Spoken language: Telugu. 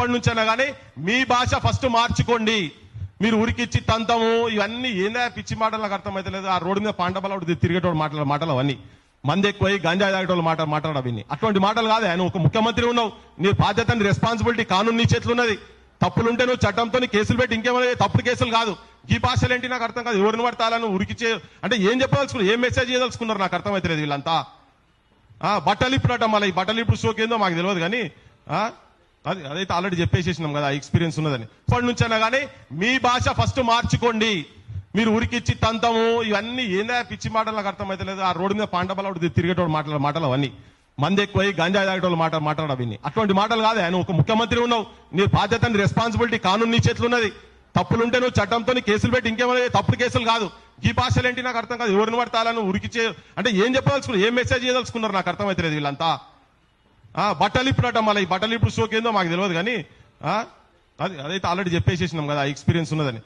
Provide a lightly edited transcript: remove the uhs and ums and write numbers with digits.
ఇప్పటి నుంచైనా కానీ మీ భాష ఫస్ట్ మార్చుకోండి. మీరు ఉరికిచ్చి తంతము ఇవన్నీ ఏందా పిచ్చి మాటలు నాకు అర్థమైతలేదు. ఆ రోడ్డు మీద పాండబలు తిరిగేటోడు మాటలు అవన్నీ మంది ఎక్కువై గంజా తాగేటోళ్ళు మాట్లాడు అవన్నీ అటువంటి మాటలు కాదు. ఆయన ఒక ముఖ్యమంత్రి ఉన్నావు, నీ బాధ్యత రెస్పాన్సిబిలిటీ కానూన్ నీ చేతులున్నది. తప్పులుంటే నువ్వు చట్టంతో కేసులు పెట్టి ఇంకేమైనా తప్పుడు కేసులు కాదు. ఈ భాషలు ఏంటి నాకు అర్థం కాదు. ఎవరిని పడతాలను ఉరికిచ్చే అంటే ఏం చెప్పదలుచుకున్నారు, ఏం మెసేజ్ చేయదలుచుకున్నారు నాకు అర్థమైతలేదు వీళ్ళంతా. బట్టలు ఇప్పుడట మళ్ళీ ఈ బట్టలు ఇప్పుడు షోక్ ఏందో మాకు తెలియదు కానీ అదైతే ఆల్రెడీ చెప్పేసేసినాం కదా, ఎక్స్పీరియన్స్ ఉన్నదని. ఇప్పటి నుంచైనా కానీ మీ భాష ఫస్ట్ మార్చుకోండి. మీరు ఉరికిచ్చి తంతము ఇవన్నీ ఏందా పిచ్చి మాటలు నాకు అర్థమైతలేదు. ఆ రోడ్డు మీద పాండబలు తిరిగేటోడు మాటలు అవన్నీ మంది ఎక్కువై గంజా తాగేటోళ్ళు మాట్లాడు అవన్నీ అటువంటి మాటలు కాదు. ఆయన ఒక ముఖ్యమంత్రి ఉన్నావు, నీ బాధ్యత రెస్పాన్సిబిలిటీ కానూన్ నీ చేతులున్నది. తప్పులుంటే నువ్వు చట్టంతో కేసులు పెట్టి ఇంకేమైనా తప్పుడు కేసులు కాదు. ఈ భాషలు ఏంటి నాకు అర్థం కాదు. ఎవరిని పడతాలను ఉరికిచ్చే అంటే ఏం చెప్పదలుచుకున్నారు, ఏం మెసేజ్ చేయదలుచుకున్నారు నాకు అర్థమైతలేదు వీళ్ళంతా. బట్టలు ఇప్పుడట మళ్ళీ ఈ బట్టలు ఇప్పుడు షోక్ ఏందో మాకు తెలియదు కానీ అదైతే ఆల్రెడీ చెప్పేసేసినాం కదా, ఎక్స్పీరియన్స్ ఉన్నదని.